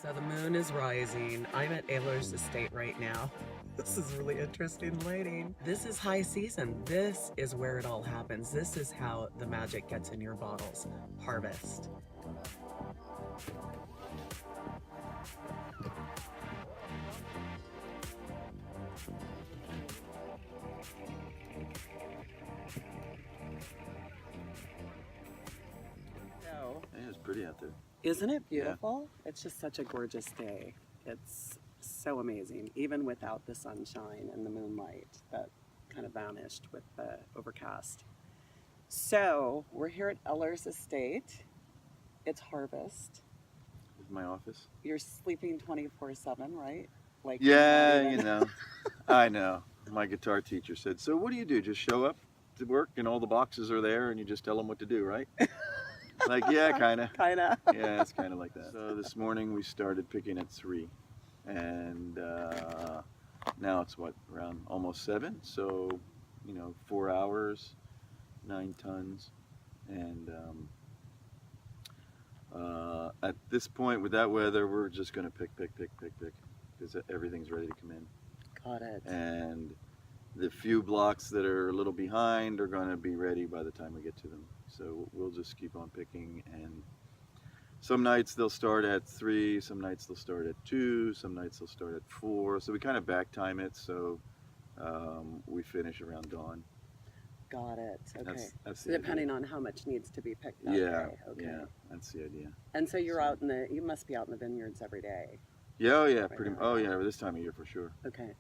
So the moon is rising. I'm at Ehlers estate right now. This is really interesting lighting. This is high season. This is where it all happens. This is how the magic gets in your bottles. Harvest. So, Yeah, it's pretty out there. isn't it beautiful? Yeah. It's just such a gorgeous day. It's so amazing, even without the sunshine and the moonlight that kind of vanished with the overcast. So we're here at Ehlers estate. It's harvest. This is my office. You're sleeping 24/7, right? Like Yeah, you know. I know. My guitar teacher said, so what do you do? Just show up to work and all the boxes are there and you just tell them what to do, right? Like, yeah, kind of. Kind of. Yeah, it's kind of like that. So this morning we started picking at 3. And now it's what, around almost 7. So, 4 hours, 9 tons. And at this point with that weather, we're just going to pick because everything's ready to come in. Got it. And the few blocks that are a little behind are going to be ready by the time we get to them. So we'll just keep on picking, and some nights they'll start at 3, some nights they'll start at 2, some nights they'll start at 4. So we kind of back time it, so we finish around dawn. Got it. Okay. That's so depending on how much needs to be picked that yeah, day. Okay. Yeah, that's the idea. And so you're you must be out in the vineyards every day. Yeah, oh yeah, right now. Oh yeah, this time of year for sure. Okay.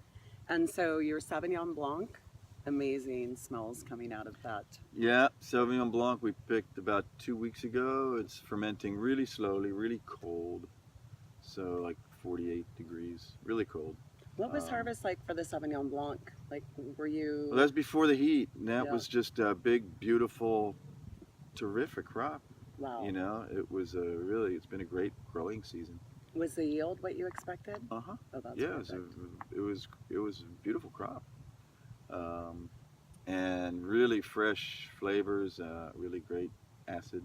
And so your Sauvignon Blanc, amazing smells coming out of that. Yeah, Sauvignon Blanc we picked about 2 weeks ago. It's fermenting really slowly, really cold. So like 48 degrees, really cold. What was harvest like for the Sauvignon Blanc? Like, were you... Well, that's before the heat. And that was just a big, beautiful, terrific crop. Wow. It was it's been a great growing season. Was the yield what you expected? Uh-huh. Oh, that's yeah, perfect. it was a beautiful crop. And really fresh flavors, really great acid.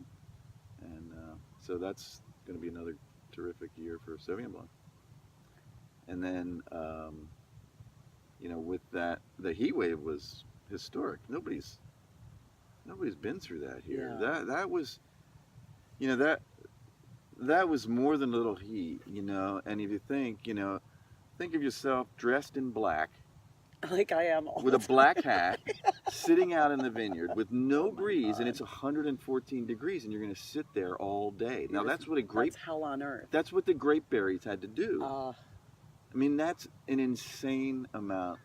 And so that's going to be another terrific year for Sauvignon Blanc. And then, with that, the heat wave was historic. Nobody's been through that here. Yeah. That was, that was more than a little heat, And if you think of yourself dressed in black, like I am, with a black hat, sitting out in the vineyard with no breeze, and it's 114 degrees, and you're going to sit there all day. Now that's hell on earth. That's what the grape berries had to do. I mean, that's an insane amount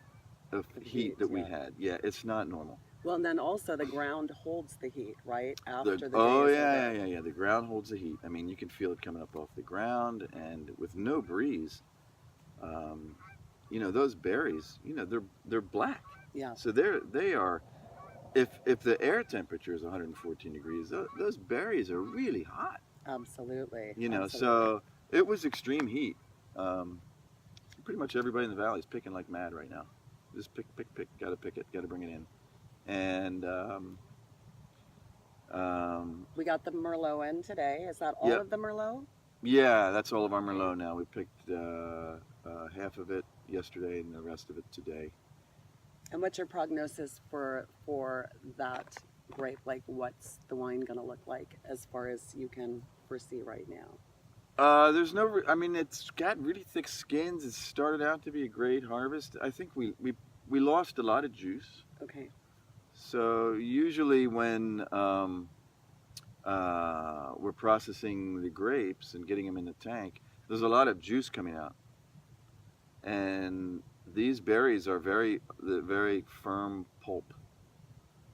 of heat that we had. Yeah, it's not normal. Well, and then also the ground holds the heat, right? After the yeah. The ground holds the heat. I mean, you can feel it coming up off the ground, and with no breeze, those berries, they're black. Yeah. So they are. If the air temperature is 114 degrees, those berries are really hot. Absolutely. Absolutely. So it was extreme heat. Pretty much everybody in the valley is picking like mad right now. Just pick. Got to pick it. Got to bring it in. And we got the Merlot in today. Is that all of the Merlot? Yeah, that's all of our Merlot now. We picked half of it yesterday and the rest of it today. And what's your prognosis for that grape? Like, what's the wine going to look like as far as you can foresee right now? There's no. I mean, it's got really thick skins. It started out to be a great harvest. I think we lost a lot of juice. Okay. So usually when we're processing the grapes and getting them in the tank, there's a lot of juice coming out. And these berries are very firm pulp.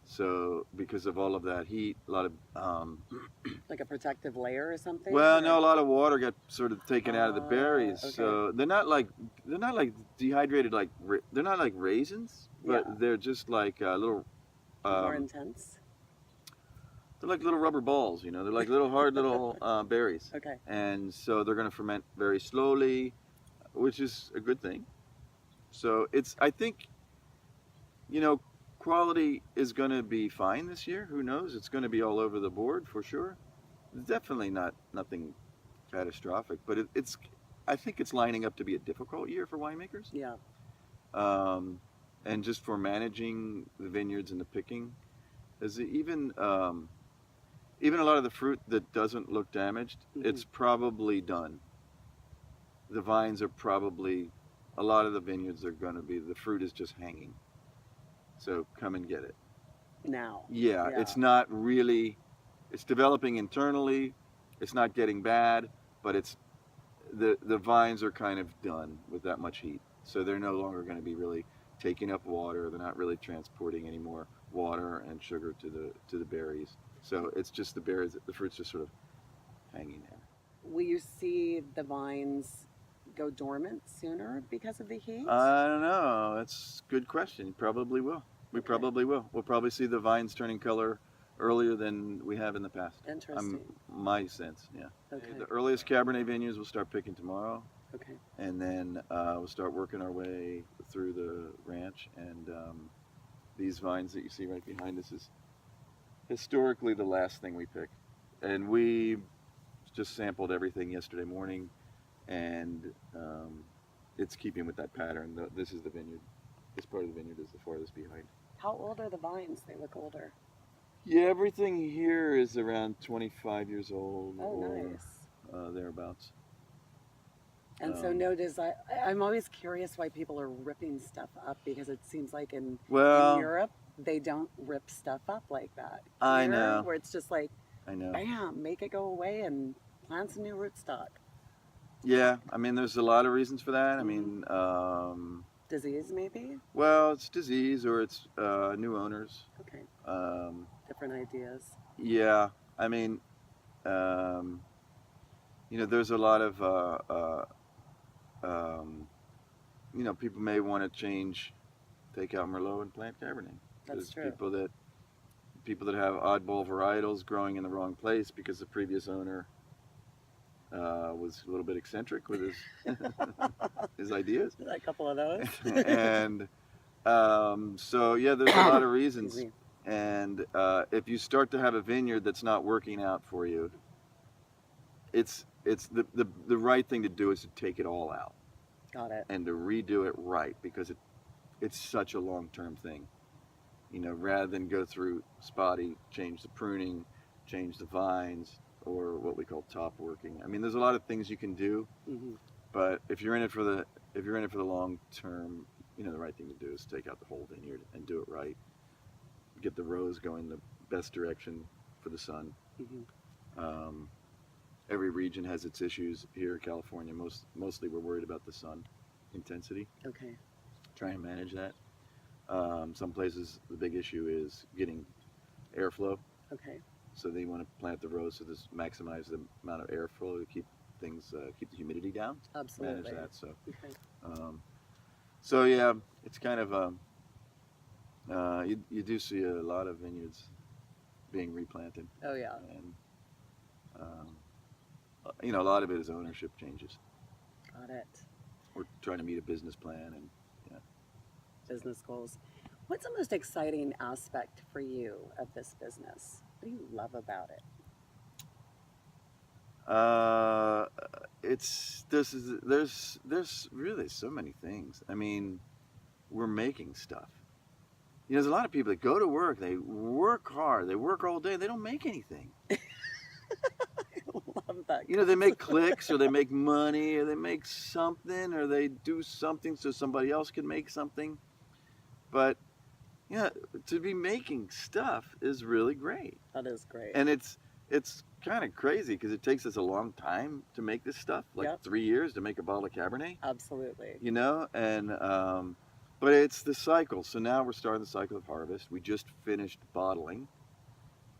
So because of all of that heat, a lot of like a protective layer or something. Well, no, a lot of water got sort of taken out of the berries. Okay. So they're not like dehydrated they're not like raisins, but they're just like little more intense. They're like little rubber balls, They're like little hard little berries. Okay. And so they're going to ferment very slowly, which is a good thing. So I think, quality is going to be fine this year. Who knows? It's going to be all over the board for sure. Definitely nothing catastrophic, but I think it's lining up to be a difficult year for winemakers. Yeah. And just for managing the vineyards and the picking, is even a lot of the fruit that doesn't look damaged, it's probably done. The vines are probably, a lot of the vineyards are going to be, the fruit is just hanging. So come and get it. Now. Yeah, it's not really, it's developing internally, it's not getting bad, but it's, the vines are kind of done with that much heat. So they're no longer going to be really taking up water. They're not really transporting any more water and sugar to the berries. So it's just the berries, the fruit's just sort of hanging there. Will you see the vines go dormant sooner because of the heat? I don't know. That's a good question. Probably will. We probably will. We'll probably see the vines turning color earlier than we have in the past. Interesting. My sense, yeah. Okay. The earliest Cabernet vineyards we'll start picking tomorrow. Okay. And then we'll start working our way through the ranch. And these vines that you see right behind us is historically the last thing we pick. And we just sampled everything yesterday morning, and it's keeping with that pattern. This is the vineyard. This part of the vineyard is the farthest behind. How old are the vines? They look older. Yeah, everything here is around 25 years old. Oh, or nice. Thereabouts. And so I'm always curious why people are ripping stuff up, because it seems like in Europe, they don't rip stuff up like that. I know. Where it's just like, I know. bam, make it go away and plant some new rootstock. Yeah, I mean, there's a lot of reasons for that. I mean, disease maybe? well, it's disease or it's new owners. Okay. Different ideas. Yeah, I mean, you know, there's a lot of, you know, people may want to take out Merlot and plant Cabernet. That's true. People that have oddball varietals growing in the wrong place because the previous owner was a little bit eccentric with his his ideas. A couple of those. And so yeah, there's a lot of reasons. And if you start to have a vineyard that's not working out for you, it's the right thing to do is to take it all out. Got it. And to redo it right, because it's such a long-term thing. You know, rather than go through spotty, change the pruning, change the vines, or what we call top working. I mean, there's a lot of things you can do, but if you're in it for the long term, you know, the right thing to do is take out the whole vineyard and do it right. Get the rows going the best direction for the sun. Every region has its issues. Here in California, mostly we're worried about the sun intensity. Okay. Try and manage that. Some places the big issue is getting airflow. Okay. So they want to plant the rows so this maximize the amount of airflow to keep things, keep the humidity down. Absolutely. Manage that. So, okay. So yeah, it's kind of you do see a lot of vineyards being replanted. Oh yeah. And you know, a lot of it is ownership changes. Got it. We're trying to meet a business plan and business goals. What's the most exciting aspect for you of this business? What do you love about it? There's really so many things. I mean, we're making stuff. You know, there's a lot of people that go to work, they work hard, they work all day, they don't make anything. I love that. You know, they make clicks, or they make money, or they make something, or they do something so somebody else can make something. But yeah, to be making stuff is really great. That is great. And it's kind of crazy because it takes us a long time to make this stuff, like 3 years to make a bottle of Cabernet. Absolutely. You know, and but it's the cycle. So now we're starting the cycle of harvest. We just finished bottling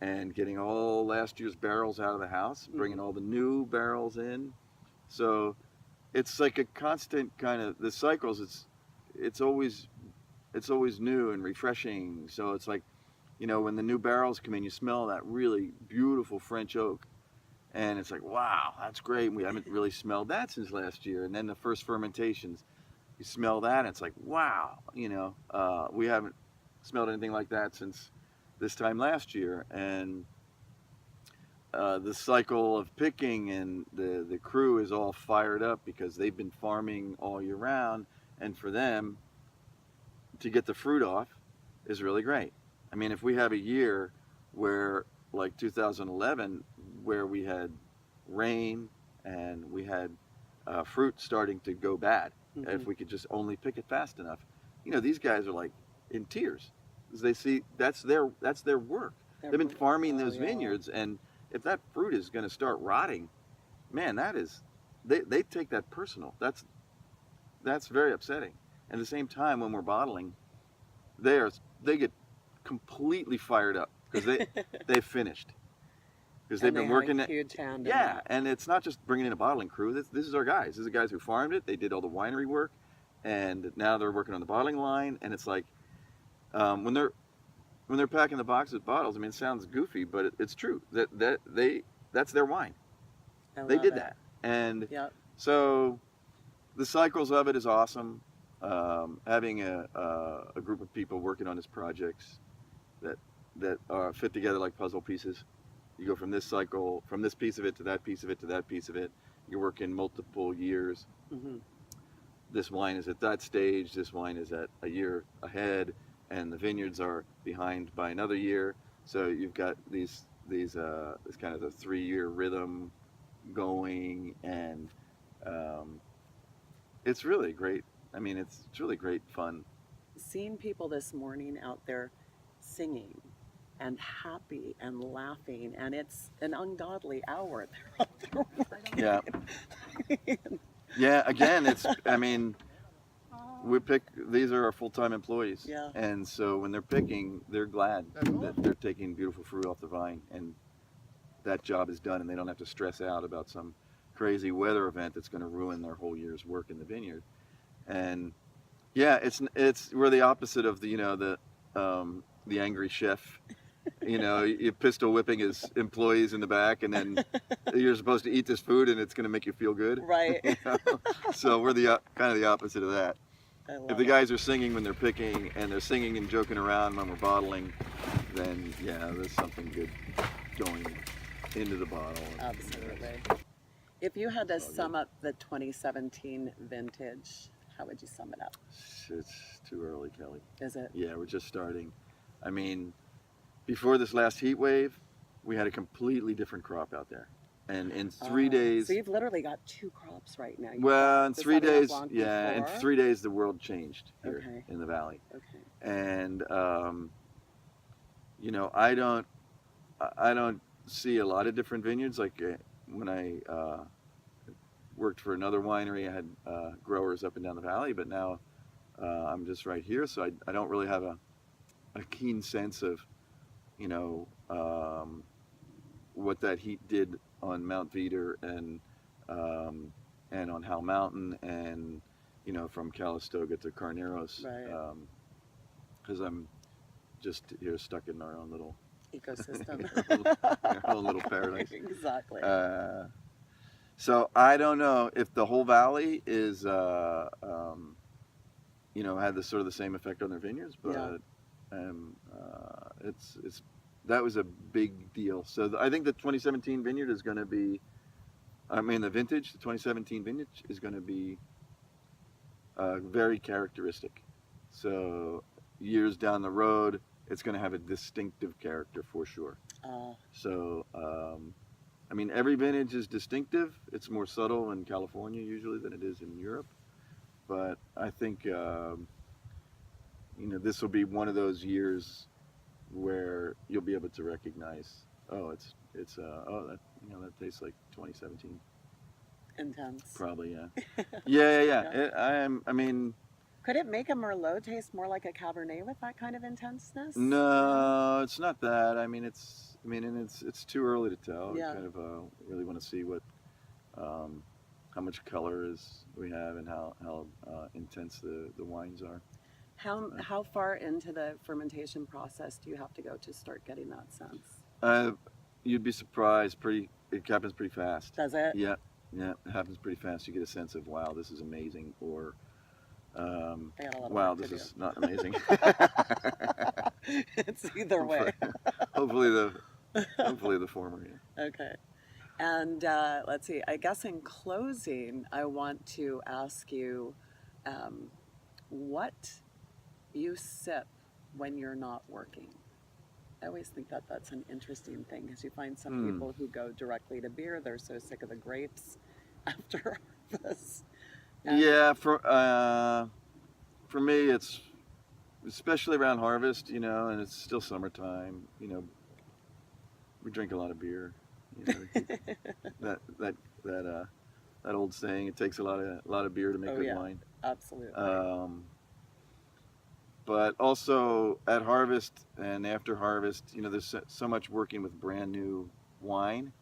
and getting all last year's barrels out of the house, bringing all the new barrels in. So it's like a constant kind of, the cycles, it's always new and refreshing. So it's like, you know, when the new barrels come in, you smell that really beautiful French oak. And it's like, wow, that's great. We haven't really smelled that since last year. And then the first fermentations, you smell that, and it's like, wow, you know, we haven't smelled anything like that since this time last year. And the cycle of picking, and the crew is all fired up because they've been farming all year round, and for them to get the fruit off is really great. I mean, if we have a year where, like 2011, where we had rain and we had fruit starting to go bad, if we could just only pick it fast enough, these guys are like in tears because they see that's their work. They've been farming those vineyards, and if that fruit is going to start rotting, man, they take that personal. That's very upsetting. At the same time, when we're bottling, they get completely fired up because they've finished, because they've been working a huge hand. Yeah, and it's not just bringing in a bottling crew. This is our guys. This is the guys who farmed it. They did all the winery work, and now they're working on the bottling line. And it's like when they're packing the boxes with bottles. I mean, it sounds goofy, but it's true. That's their wine. They did that, and so the cycles of it is awesome. Having a group of people working on this projects that are fit together like puzzle pieces. You go from this cycle, from this piece of it to that piece of it to that piece of it. You're working multiple years. This wine is at that stage. This wine is at a year ahead, and the vineyards are behind by another year. So you've got this kind of a 3-year rhythm going, and it's really great. I mean, it's really great fun. Seeing people this morning out there singing and happy and laughing, and it's an ungodly hour. They're out there working. Yeah, again, these are our full-time employees. Yeah. And so when they're picking, they're glad that they're taking beautiful fruit off the vine, and that job is done, and they don't have to stress out about some crazy weather event that's going to ruin their whole year's work in the vineyard. And yeah, we're the opposite of the angry chef. You're pistol whipping his employees in the back, and then you're supposed to eat this food, and it's going to make you feel good. Right. So we're kind of the opposite of that. If the it. guys are singing when they're picking, and they're singing and joking around when we're bottling, then yeah, there's something good going into the bottle. Absolutely. If you had to sum up the 2017 vintage, how would you sum it up? It's too early, Kelly. Is it? Yeah, we're just starting. I mean, before this last heat wave, we had a completely different crop out there. And in 3 days... So you've literally got 2 crops right now. In 3 days, in 3 days the world changed here in the valley. Okay. And, I don't see a lot of different vineyards. Like when I worked for another winery, I had growers up and down the valley, but now I'm just right here, so I don't really have a keen sense of what that heat did on Mount Veeder and on Howell Mountain, and from Calistoga to Carneros, because I'm just here stuck in our own little ecosystem, our own little paradise. Exactly. So I don't know if the whole valley is had the sort of the same effect on their vineyards, but that was a big deal. So I think the 2017 vineyard is going to be, the 2017 vintage is going to be very characteristic. So years down the road, it's going to have a distinctive character for sure. So, every vintage is distinctive. It's more subtle in California usually than it is in Europe. But I think, this will be one of those years where you'll be able to recognize, that tastes like 2017. Intense. Probably, yeah. Yeah. Could it make a Merlot taste more like a Cabernet with that kind of intenseness? No, it's not that. It's too early to tell. Yeah. I kind of really want to see what, how much color we have and how intense the wines are. How far into the fermentation process do you have to go to start getting that sense? You'd be surprised. It happens pretty fast. Does it? Yeah, it happens pretty fast. You get a sense of, wow, this is amazing, or wow, this is not amazing. It's either way. Hopefully Hopefully the former. Yeah. Okay. And let's see, I guess in closing, I want to ask you what you sip when you're not working. I always think that that's an interesting thing because you find some people who go directly to beer. They're so sick of the grapes after harvest. And Yeah, for me, it's especially around harvest, you know, and it's still summertime. You know, we drink a lot of beer. You know, that old saying, it takes a lot of beer to make good yeah, wine. absolutely. But also at harvest and after harvest, you know, there's so much working with brand new wine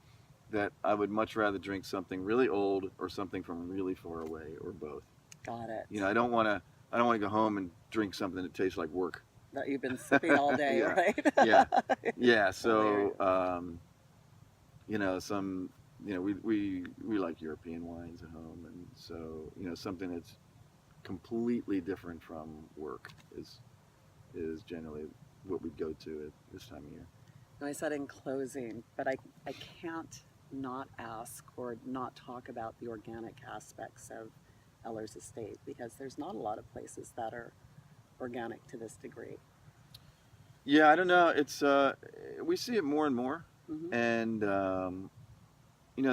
that I would much rather drink something really old or something from really far away, or both. Got it. You know, I don't want to go home and drink something that tastes like work. That you've been sipping all day, Yeah. right? Yeah. So, you know, we like European wines at home, and so, you know, something that's completely different from work is generally what we'd go to at this time of year. No, I said in closing, but I can't not ask or not talk about the organic aspects of Ehlers Estate, because there's not a lot of places that are organic to this degree. Yeah, I don't know. It's we see it more and more, Mm-hmm. and you know,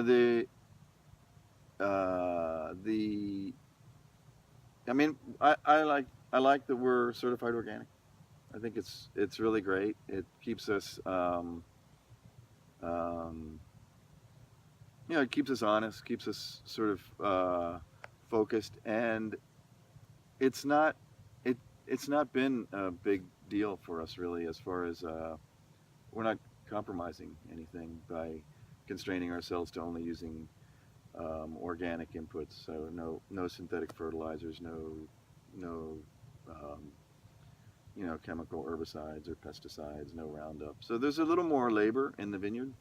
I mean, I like that we're certified organic. I think it's really great. It keeps us you know, it keeps us honest, keeps us sort of focused, and it's not been a big deal for us really, as far as we're not compromising anything by constraining ourselves to only using organic inputs. So no synthetic fertilizers, no you know, chemical herbicides or pesticides, no Roundup. So there's a little more labor in the vineyard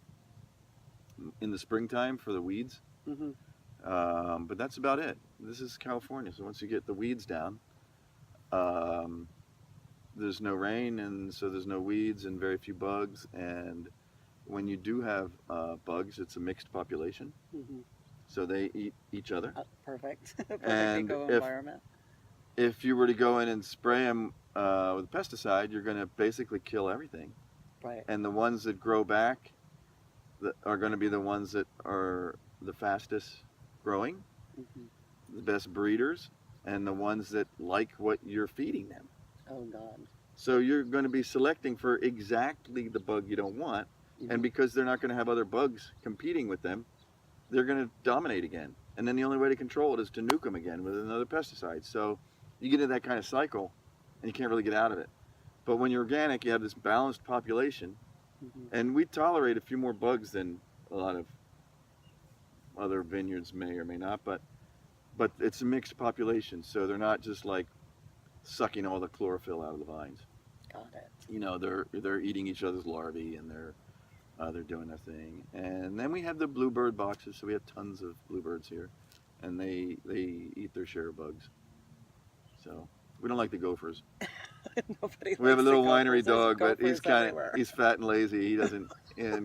in the springtime for the weeds, but that's about it. This is California, so once you get the weeds down, there's no rain, and so there's no weeds and very few bugs. And when you do have bugs, it's a mixed population, so they eat each other. Perfect. Perfect And eco environment. if you were to go in and spray them with pesticide, you're going to basically kill everything. Right. And the ones that grow back are going to be the ones that are the fastest growing, the best breeders, and the ones that like what you're feeding them. Oh God. So you're going to be selecting for exactly the bug you don't want, and because they're not going to have other bugs competing with them, they're going to dominate again. And then the only way to control it is to nuke them again with another pesticide. So you get into that kind of cycle, and you can't really get out of it. But when you're organic, you have this balanced population, and we tolerate a few more bugs than a lot of other vineyards may or may not, but it's a mixed population, so they're not just like sucking all the chlorophyll out of the vines. Got it. You know, they're eating each other's larvae, and they're doing their thing. And then we have the bluebird boxes, so we have tons of bluebirds here, and they eat their share of bugs. So we don't like the gophers. We have a little winery dog, but he's fat and lazy. He doesn't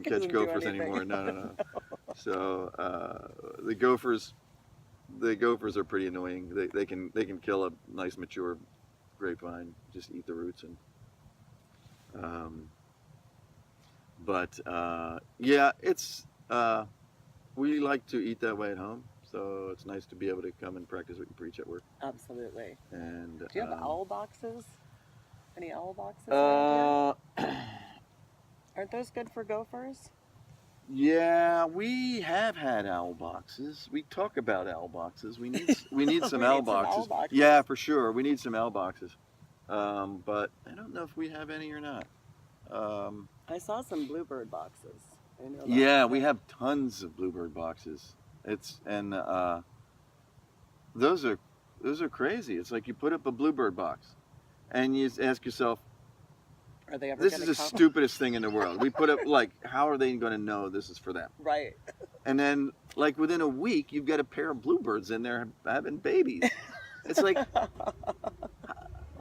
catch gophers anymore. No. So the gophers are pretty annoying. They can kill a nice mature grapevine, just eat the roots. And yeah, it's we like to eat that way at home, so it's nice to be able to come and practice what you preach at work. Absolutely. And do you have owl boxes? Any owl boxes around here? Aren't those good for gophers? Yeah, we have had owl boxes. We talk about owl boxes. We need some owl boxes. Yeah, for sure. We need some owl boxes. But I don't know if we have any or not. I saw some bluebird boxes. I know that. Yeah, we have tons of bluebird boxes. Those are crazy. It's like you put up a bluebird box, and you ask yourself, are they ever this is the stupidest thing in the world. We put up, like, how are they going to know this is for them? Right. And then, like, within a week, you've got a pair of bluebirds in there having babies. It's like,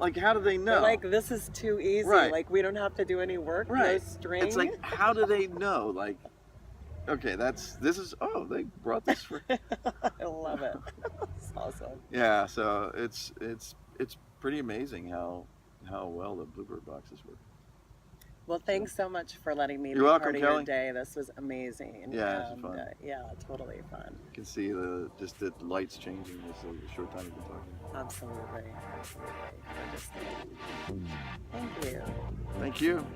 Like, how do they know? They're like, this is too easy. Right. Like, we don't have to do any work. Right. No string. It's like, how do they know? Like, okay, oh, they brought this for. I love it. It's awesome. Yeah, so it's pretty amazing how well the Bluebird boxes work. Well, thanks so much for letting me You're be welcome, part of Kelly. your day. This was amazing. Yeah, it's fun. Yeah, totally fun. You can see just the lights changing as the short time we've been talking. Absolutely. Gorgeous day. Thank you. Thank you.